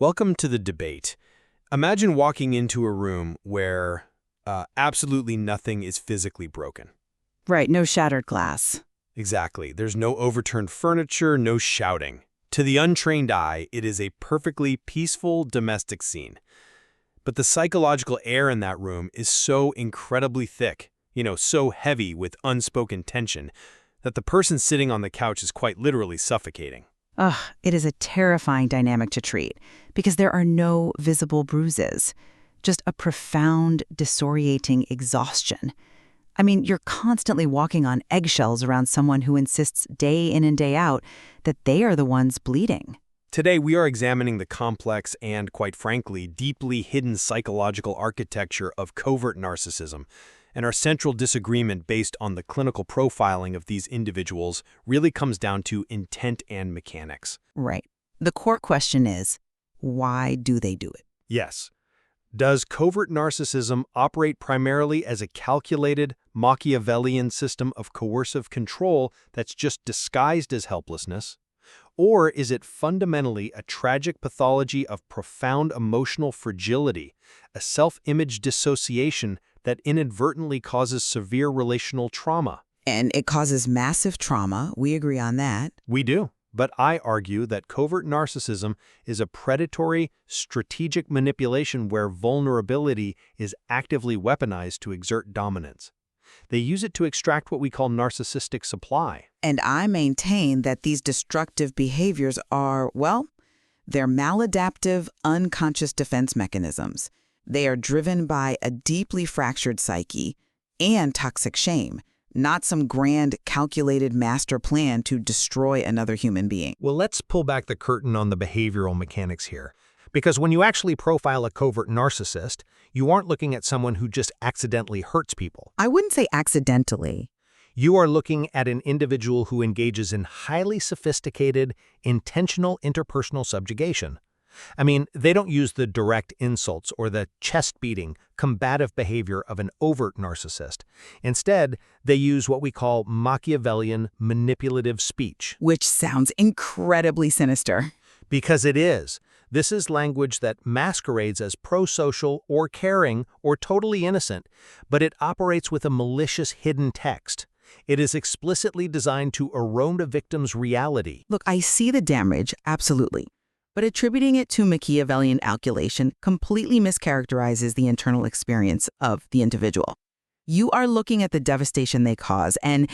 Welcome to the debate. Imagine walking into a room where absolutely nothing is physically broken. Right, no shattered glass. Exactly. There's no overturned furniture, no shouting. To the untrained eye, it is a perfectly peaceful domestic scene. But the psychological air in that room is so incredibly thick, so heavy with unspoken tension, that the person sitting on the couch is quite literally suffocating. Ugh, it is a terrifying dynamic to treat because there are no visible bruises, just a profound, disorienting exhaustion. I mean, you're constantly walking on eggshells around someone who insists day in and day out that they are the ones bleeding. Today, we are examining the complex and, quite frankly, deeply hidden psychological architecture of covert narcissism, and our central disagreement based on the clinical profiling of these individuals really comes down to intent and mechanics. Right. The core question is, why do they do it? Yes. Does covert narcissism operate primarily as a calculated, Machiavellian system of coercive control that's just disguised as helplessness? Or is it fundamentally a tragic pathology of profound emotional fragility, a self-image dissociation that inadvertently causes severe relational trauma? And it causes massive trauma. We agree on that. We do. But I argue that covert narcissism is a predatory, strategic manipulation where vulnerability is actively weaponized to exert dominance. They use it to extract what we call narcissistic supply. And I maintain that these destructive behaviors are, well, they're maladaptive, unconscious defense mechanisms. They are driven by a deeply fractured psyche and toxic shame, not some grand, calculated master plan to destroy another human being. Well, let's pull back the curtain on the behavioral mechanics here. Because when you actually profile a covert narcissist, you aren't looking at someone who just accidentally hurts people. I wouldn't say accidentally. You are looking at an individual who engages in highly sophisticated, intentional interpersonal subjugation. I mean, they don't use the direct insults or the chest-beating, combative behavior of an overt narcissist. Instead, they use what we call Machiavellian manipulative speech. Which sounds incredibly sinister. Because it is. This is language that masquerades as pro-social or caring or totally innocent, but it operates with a malicious hidden text. It is explicitly designed to erode a victim's reality. Look, I see the damage, absolutely. But attributing it to Machiavellian calculation completely mischaracterizes the internal experience of the individual. You are looking at the devastation they cause and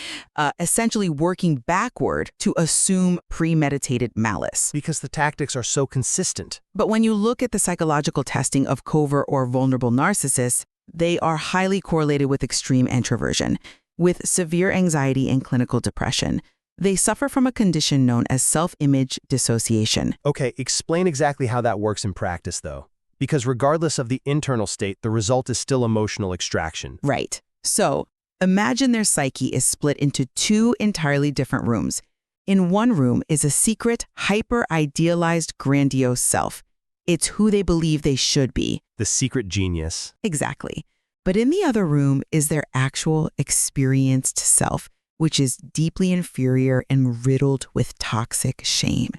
essentially working backward to assume premeditated malice. Because the tactics are so consistent. But when you look at the psychological testing of covert or vulnerable narcissists, they are highly correlated with extreme introversion, with severe anxiety and clinical depression. They suffer from a condition known as self-image dissociation. Okay, explain exactly how that works in practice, though. Because regardless of the internal state, the result is still emotional extraction. Right. So, imagine their psyche is split into two entirely different rooms. In one room is a secret, hyper-idealized, grandiose self. It's who they believe they should be. The secret genius. Exactly. But in the other room is their actual, experienced self, which is deeply inferior and riddled with toxic shame.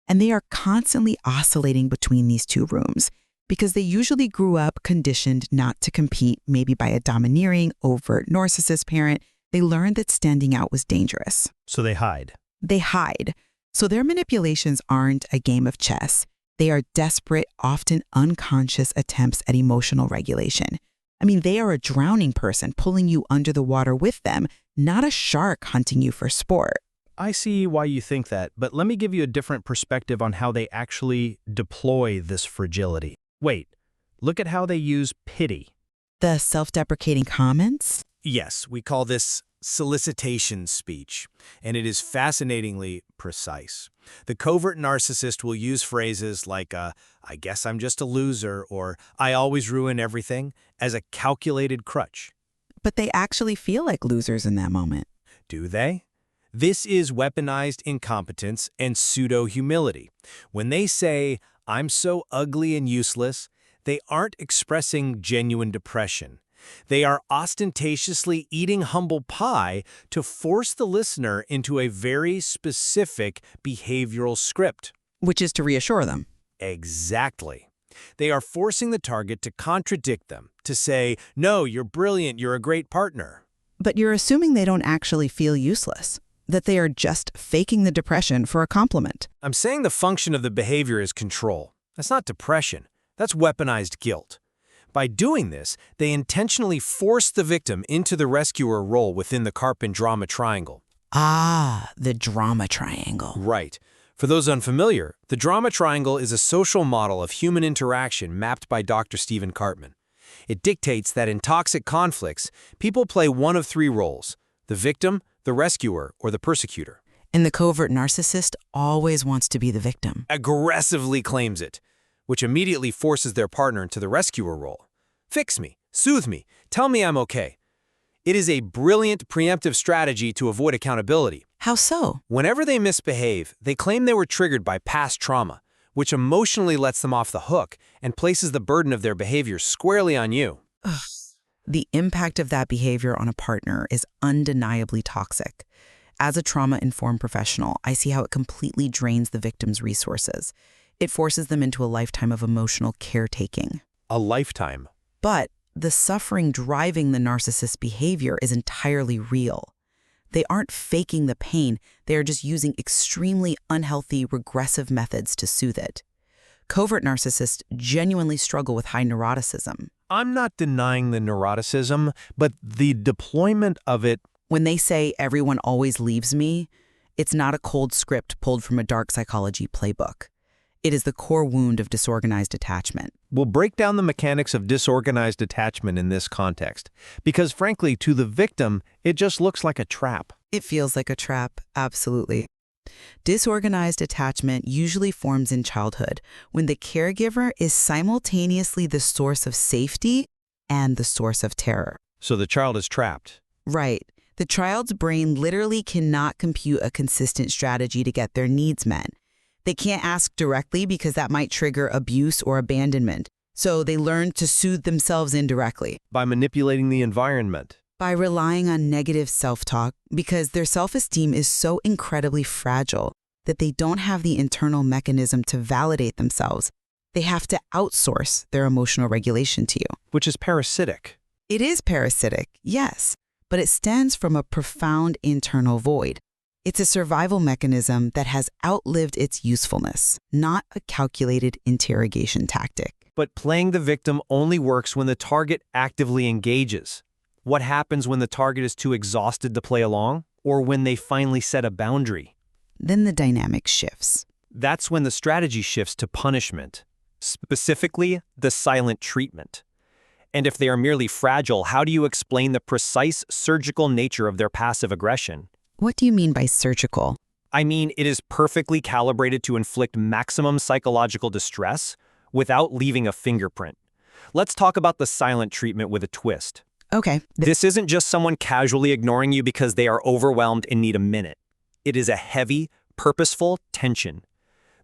And they are constantly oscillating between these two rooms because they usually grew up conditioned not to compete, maybe by a domineering, overt narcissist parent. They learned that standing out was dangerous. So they hide. They hide. So their manipulations aren't a game of chess. They are desperate, often unconscious attempts at emotional regulation. I mean, they are a drowning person pulling you under the water with them, not a shark hunting you for sport. I see why you think that, but let me give you a different perspective on how they actually deploy this fragility. Wait, look at how they use pity. The self-deprecating comments? Yes, we call this solicitation speech, and it is fascinatingly precise. The covert narcissist will use phrases like, I guess I'm just a loser, or I always ruin everything, as a calculated crutch. But they actually feel like losers in that moment. Do they? This is weaponized incompetence and pseudo-humility. When they say, I'm so ugly and useless, they aren't expressing genuine depression. They are ostentatiously eating humble pie to force the listener into a very specific behavioral script. Which is to reassure them. Exactly. They are forcing the target to contradict them, to say, no, you're brilliant, you're a great partner. But you're assuming they don't actually feel useless, that they are just faking the depression for a compliment. I'm saying the function of the behavior is control. That's not depression. That's weaponized guilt. By doing this, they intentionally force the victim into the rescuer role within the Karpman drama triangle. Ah, the drama triangle. Right. For those unfamiliar, the drama triangle is a social model of human interaction mapped by Dr. Stephen Karpman. It dictates that in toxic conflicts, people play one of three roles: the victim, the rescuer, or the persecutor. And the covert narcissist always wants to be the victim. Aggressively claims it, which immediately forces their partner into the rescuer role. Fix me, soothe me, tell me I'm okay. It is a brilliant preemptive strategy to avoid accountability. How so? Whenever they misbehave, they claim they were triggered by past trauma, which emotionally lets them off the hook and places the burden of their behavior squarely on you. Ugh. The impact of that behavior on a partner is undeniably toxic. As a trauma-informed professional, I see how it completely drains the victim's resources. It forces them into a lifetime of emotional caretaking. A lifetime. But the suffering driving the narcissist's behavior is entirely real. They aren't faking the pain, they are just using extremely unhealthy, regressive methods to soothe it. Covert narcissists genuinely struggle with high neuroticism. I'm not denying the neuroticism, but the deployment of it. When they say everyone always leaves me, it's not a cold script pulled from a dark psychology playbook. It is the core wound of disorganized attachment. We'll break down the mechanics of disorganized attachment in this context, because frankly, to the victim, it just looks like a trap. It feels like a trap, absolutely. Disorganized attachment usually forms in childhood when the caregiver is simultaneously the source of safety and the source of terror. So the child is trapped. Right. The child's brain literally cannot compute a consistent strategy to get their needs met. They can't ask directly because that might trigger abuse or abandonment. So they learn to soothe themselves indirectly. By manipulating the environment. By relying on negative self-talk because their self-esteem is so incredibly fragile that they don't have the internal mechanism to validate themselves. They have to outsource their emotional regulation to you. Which is parasitic. It is parasitic, yes, but it stems from a profound internal void. It's a survival mechanism that has outlived its usefulness, not a calculated interrogation tactic. But playing the victim only works when the target actively engages. What happens when the target is too exhausted to play along, or when they finally set a boundary? Then the dynamic shifts. That's when the strategy shifts to punishment, specifically the silent treatment. And if they are merely fragile, how do you explain the precise surgical nature of their passive aggression? What do you mean by surgical? I mean, it is perfectly calibrated to inflict maximum psychological distress without leaving a fingerprint. Let's talk about the silent treatment with a twist. Okay. This isn't just someone casually ignoring you because they are overwhelmed and need a minute. It is a heavy, purposeful tension.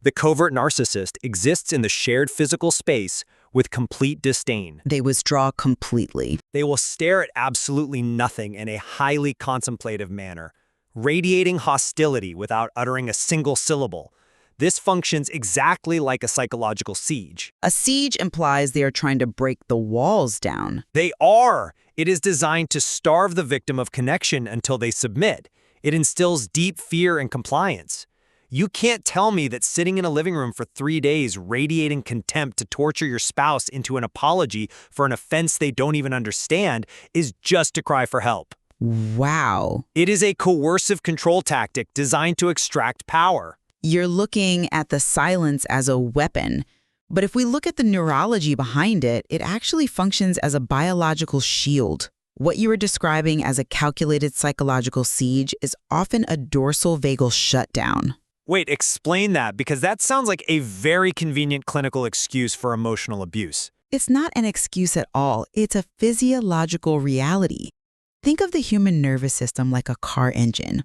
The covert narcissist exists in the shared physical space with complete disdain. They withdraw completely. They will stare at absolutely nothing in a highly contemplative manner, radiating hostility without uttering a single syllable. This functions exactly like a psychological siege. A siege implies they are trying to break the walls down. They are! It is designed to starve the victim of connection until they submit. It instills deep fear and compliance. You can't tell me that sitting in a living room for 3 days radiating contempt to torture your spouse into an apology for an offense they don't even understand is just a cry for help. Wow. It is a coercive control tactic designed to extract power. You're looking at the silence as a weapon. But if we look at the neurology behind it, it actually functions as a biological shield. What you were describing as a calculated psychological siege is often a dorsal vagal shutdown. Wait, explain that, because that sounds like a very convenient clinical excuse for emotional abuse. It's not an excuse at all. It's a physiological reality. Think of the human nervous system like a car engine.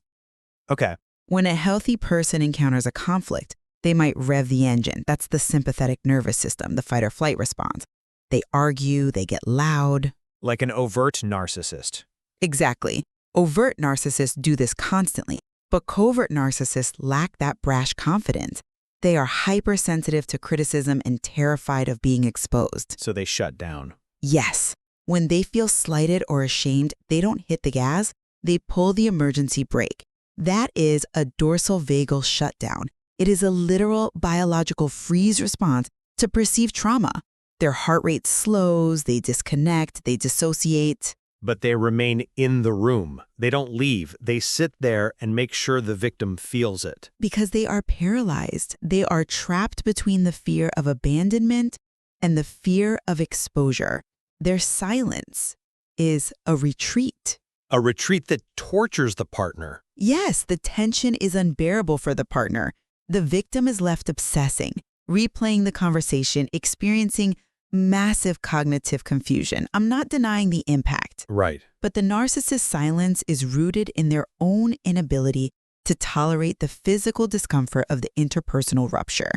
Okay. When a healthy person encounters a conflict, they might rev the engine. That's the sympathetic nervous system, the fight or flight response. They argue, they get loud. Like an overt narcissist. Exactly. Overt narcissists do this constantly, but covert narcissists lack that brash confidence. They are hypersensitive to criticism and terrified of being exposed. So they shut down. Yes. When they feel slighted or ashamed, they don't hit the gas, they pull the emergency brake. That is a dorsal vagal shutdown. It is a literal biological freeze response to perceived trauma. Their heart rate slows, they disconnect, they dissociate. But they remain in the room. They don't leave. They sit there and make sure the victim feels it. Because they are paralyzed. They are trapped between the fear of abandonment and the fear of exposure. Their silence is a retreat. A retreat that tortures the partner. Yes, the tension is unbearable for the partner. The victim is left obsessing, replaying the conversation, experiencing massive cognitive confusion. I'm not denying the impact. Right. But the narcissist's silence is rooted in their own inability to tolerate the physical discomfort of the interpersonal rupture.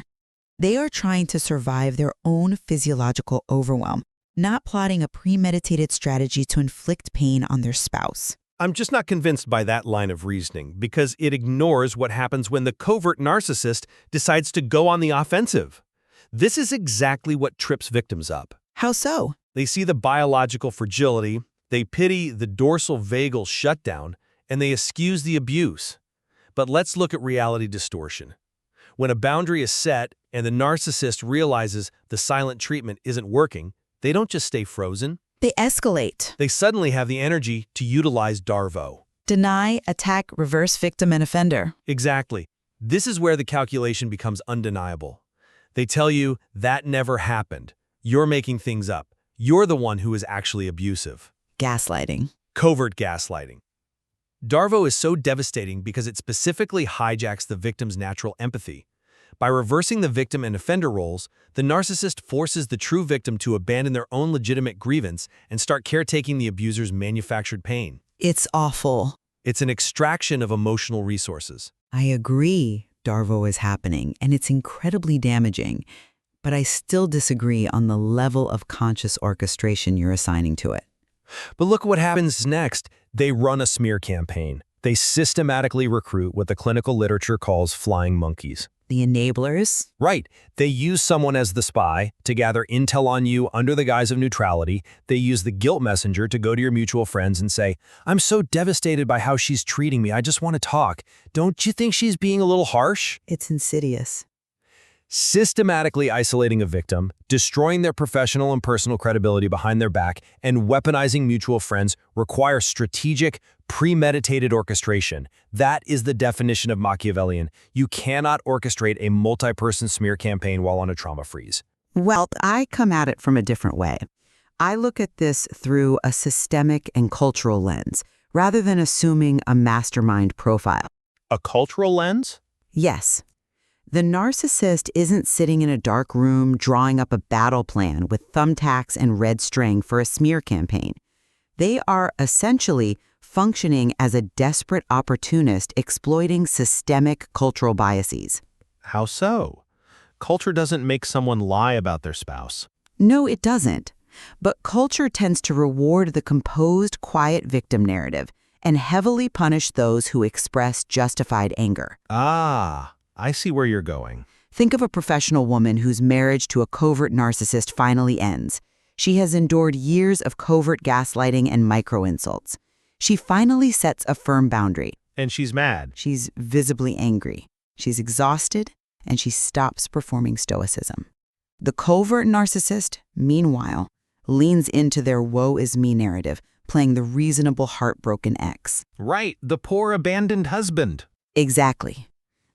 They are trying to survive their own physiological overwhelm, not plotting a premeditated strategy to inflict pain on their spouse. I'm just not convinced by that line of reasoning because it ignores what happens when the covert narcissist decides to go on the offensive. This is exactly what trips victims up. How so? They see the biological fragility, they pity the dorsal vagal shutdown, and they excuse the abuse. But let's look at reality distortion. When a boundary is set and the narcissist realizes the silent treatment isn't working, they don't just stay frozen. They escalate. They suddenly have the energy to utilize DARVO. Deny, attack, reverse victim and offender. Exactly. This is where the calculation becomes undeniable. They tell you, that never happened. You're making things up. You're the one who is actually abusive. Gaslighting. Covert gaslighting. DARVO is so devastating because it specifically hijacks the victim's natural empathy. By reversing the victim and offender roles, the narcissist forces the true victim to abandon their own legitimate grievance and start caretaking the abuser's manufactured pain. It's awful. It's an extraction of emotional resources. I agree DARVO is happening, and it's incredibly damaging. But I still disagree on the level of conscious orchestration you're assigning to it. But look what happens next. They run a smear campaign. They systematically recruit what the clinical literature calls flying monkeys. The enablers? Right. They use someone as the spy to gather intel on you under the guise of neutrality. They use the guilt messenger to go to your mutual friends and say, "I'm so devastated by how she's treating me. I just want to talk. Don't you think she's being a little harsh?" It's insidious. Systematically isolating a victim, destroying their professional and personal credibility behind their back, and weaponizing mutual friends require strategic, premeditated orchestration. That is the definition of Machiavellian. You cannot orchestrate a multi-person smear campaign while on a trauma freeze. Well, I come at it from a different way. I look at this through a systemic and cultural lens, rather than assuming a mastermind profile. A cultural lens? Yes. The narcissist isn't sitting in a dark room drawing up a battle plan with thumbtacks and red string for a smear campaign. They are essentially functioning as a desperate opportunist exploiting systemic cultural biases. How so? Culture doesn't make someone lie about their spouse. No, it doesn't. But culture tends to reward the composed, quiet victim narrative and heavily punish those who express justified anger. Ah, I see where you're going. Think of a professional woman whose marriage to a covert narcissist finally ends. She has endured years of covert gaslighting and micro-insults. She finally sets a firm boundary. And she's mad. She's visibly angry. She's exhausted, and she stops performing stoicism. The covert narcissist, meanwhile, leans into their woe is me narrative, playing the reasonable heartbroken ex. Right, the poor abandoned husband. Exactly.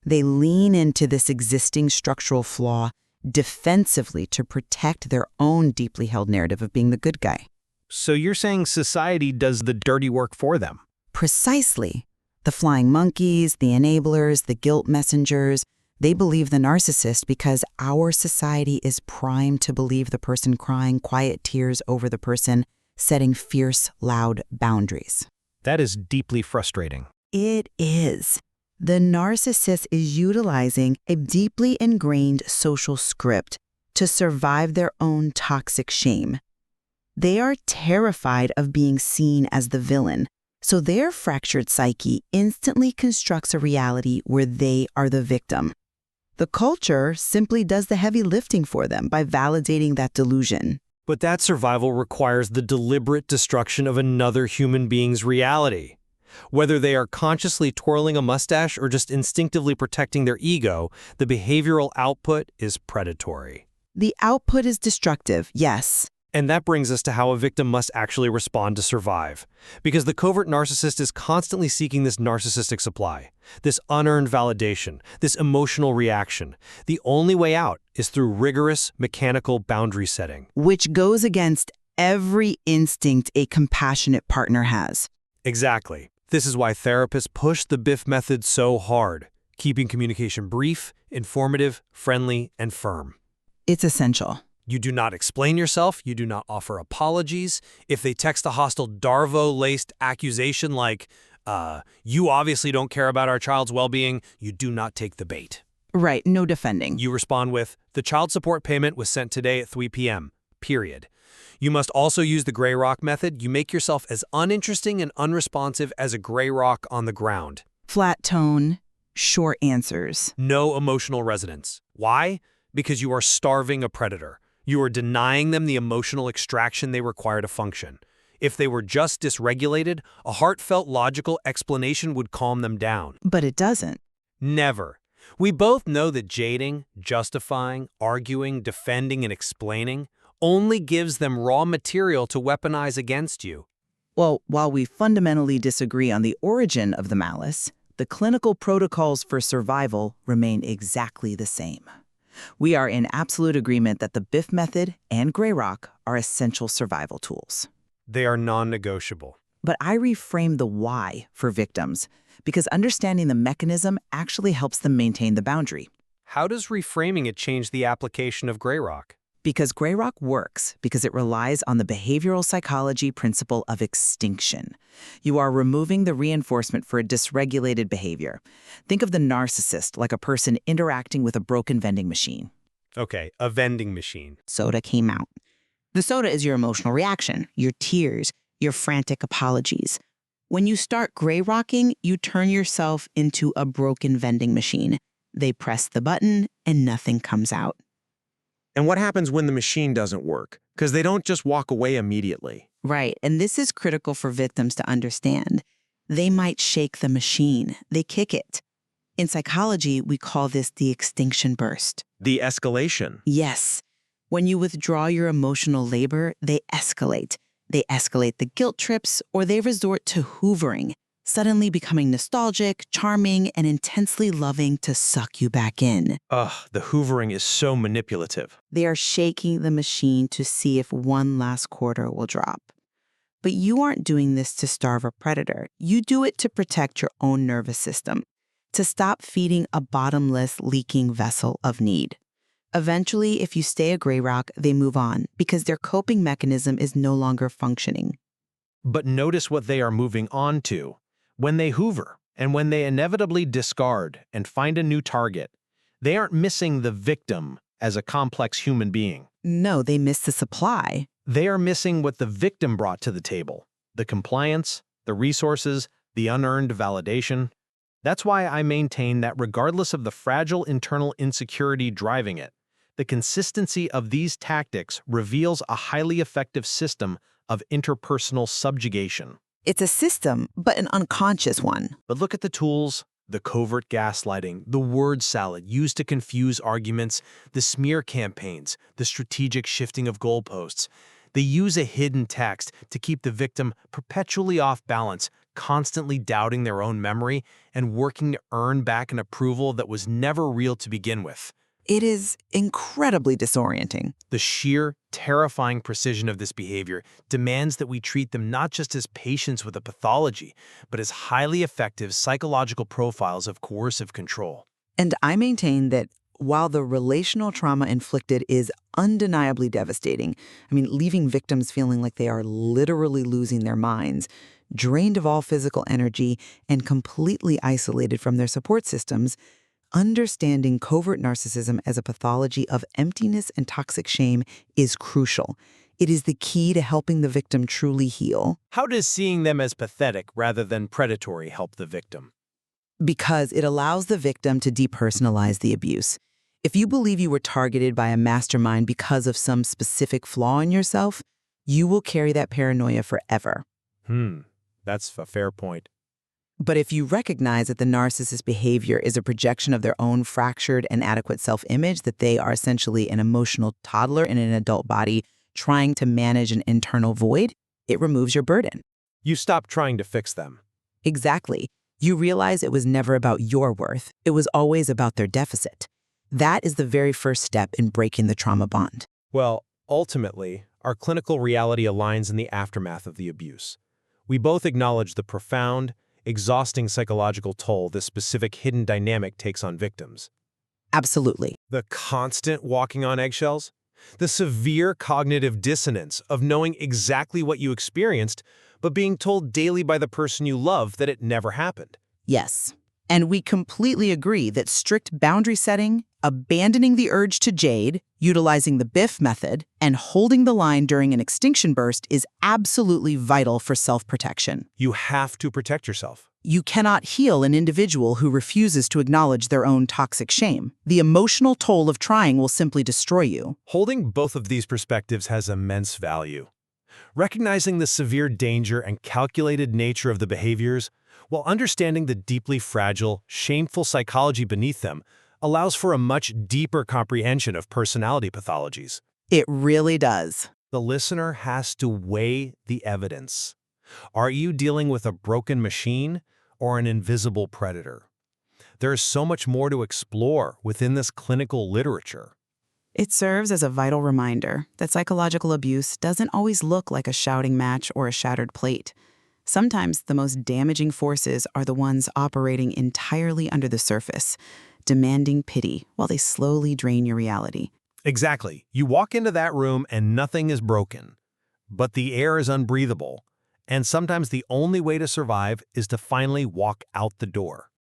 They lean into this existing structural flaw defensively to protect their own deeply held narrative of being the good guy. So you're saying society does the dirty work for them? Precisely. The flying monkeys, the enablers, the guilt messengers, they believe the narcissist because our society is primed to believe the person crying quiet tears over the person setting fierce, loud boundaries. That is deeply frustrating. It is. The narcissist is utilizing a deeply ingrained social script to survive their own toxic shame. They are terrified of being seen as the villain, so their fractured psyche instantly constructs a reality where they are the victim. The culture simply does the heavy lifting for them by validating that delusion. But that survival requires the deliberate destruction of another human being's reality. Whether they are consciously twirling a mustache or just instinctively protecting their ego, the behavioral output is predatory. The output is destructive, yes. And that brings us to how a victim must actually respond to survive. Because the covert narcissist is constantly seeking this narcissistic supply, this unearned validation, this emotional reaction. The only way out is through rigorous, mechanical boundary setting. Which goes against every instinct a compassionate partner has. Exactly. This is why therapists push the BIF method so hard, keeping communication brief, informative, friendly, and firm. It's essential. You do not explain yourself. You do not offer apologies. If they text a hostile Darvo-laced accusation like, you obviously don't care about our child's well-being, you do not take the bait. Right, no defending. You respond with, the child support payment was sent today at 3 p.m., period. You must also use the gray rock method. You make yourself as uninteresting and unresponsive as a gray rock on the ground. Flat tone, short answers. No emotional resonance. Why? Because you are starving a predator. You are denying them the emotional extraction they require to function. If they were just dysregulated, a heartfelt logical explanation would calm them down. But it doesn't. Never. We both know that jading, justifying, arguing, defending, and explaining only gives them raw material to weaponize against you. Well, while we fundamentally disagree on the origin of the malice, the clinical protocols for survival remain exactly the same. We are in absolute agreement that the BIF method and Gray Rock are essential survival tools. They are non-negotiable. But I reframe the why for victims, because understanding the mechanism actually helps them maintain the boundary. How does reframing it change the application of Gray Rock? Because Gray Rock works because it relies on the behavioral psychology principle of extinction. You are removing the reinforcement for a dysregulated behavior. Think of the narcissist like a person interacting with a broken vending machine. Okay, a vending machine. Soda came out. The soda is your emotional reaction, your tears, your frantic apologies. When you start Gray Rocking, you turn yourself into a broken vending machine. They press the button and nothing comes out. And what happens when the machine doesn't work? Because they don't just walk away immediately. Right, and this is critical for victims to understand. They might shake the machine. They kick it. In psychology, we call this the extinction burst. The escalation. Yes. When you withdraw your emotional labor, they escalate. They escalate the guilt trips, or they resort to hoovering, suddenly becoming nostalgic, charming, and intensely loving to suck you back in. Ugh, the hoovering is so manipulative. They are shaking the machine to see if one last quarter will drop. But you aren't doing this to starve a predator. You do it to protect your own nervous system, to stop feeding a bottomless, leaking vessel of need. Eventually, if you stay a Gray Rock, they move on because their coping mechanism is no longer functioning. But notice what they are moving on to. When they hoover, and when they inevitably discard and find a new target, they aren't missing the victim as a complex human being. No, they miss the supply. They are missing what the victim brought to the table: the compliance, the resources, the unearned validation. That's why I maintain that regardless of the fragile internal insecurity driving it, the consistency of these tactics reveals a highly effective system of interpersonal subjugation. It's a system, but an unconscious one. But look at the tools: the covert gaslighting, the word salad used to confuse arguments, the smear campaigns, the strategic shifting of goalposts. They use a hidden text to keep the victim perpetually off balance, constantly doubting their own memory and working to earn back an approval that was never real to begin with. It is incredibly disorienting. The sheer, terrifying precision of this behavior demands that we treat them not just as patients with a pathology, but as highly effective psychological profiles of coercive control. And I maintain that while the relational trauma inflicted is undeniably devastating, leaving victims feeling like they are literally losing their minds, drained of all physical energy, and completely isolated from their support systems, understanding covert narcissism as a pathology of emptiness and toxic shame is crucial. It is the key to helping the victim truly heal. How does seeing them as pathetic rather than predatory help the victim? Because it allows the victim to depersonalize the abuse. If you believe you were targeted by a mastermind because of some specific flaw in yourself, you will carry that paranoia forever. That's a fair point. But if you recognize that the narcissist's behavior is a projection of their own fractured and inadequate self-image, that they are essentially an emotional toddler in an adult body trying to manage an internal void, it removes your burden. You stop trying to fix them. Exactly. You realize it was never about your worth. It was always about their deficit. That is the very first step in breaking the trauma bond. Well, ultimately, our clinical reality aligns in the aftermath of the abuse. We both acknowledge the profound, exhausting psychological toll this specific hidden dynamic takes on victims. Absolutely. The constant walking on eggshells, the severe cognitive dissonance of knowing exactly what you experienced, but being told daily by the person you love that it never happened. Yes. And we completely agree that strict boundary setting, abandoning the urge to jade, utilizing the Biff method, and holding the line during an extinction burst is absolutely vital for self-protection. You have to protect yourself. You cannot heal an individual who refuses to acknowledge their own toxic shame. The emotional toll of trying will simply destroy you. Holding both of these perspectives has immense value. Recognizing the severe danger and calculated nature of the behaviors, while understanding the deeply fragile, shameful psychology beneath them, allows for a much deeper comprehension of personality pathologies. It really does. The listener has to weigh the evidence. Are you dealing with a broken machine or an invisible predator? There is so much more to explore within this clinical literature. It serves as a vital reminder that psychological abuse doesn't always look like a shouting match or a shattered plate. Sometimes the most damaging forces are the ones operating entirely under the surface, demanding pity while they slowly drain your reality. Exactly. You walk into that room and nothing is broken, but the air is unbreathable, and sometimes the only way to survive is to finally walk out the door.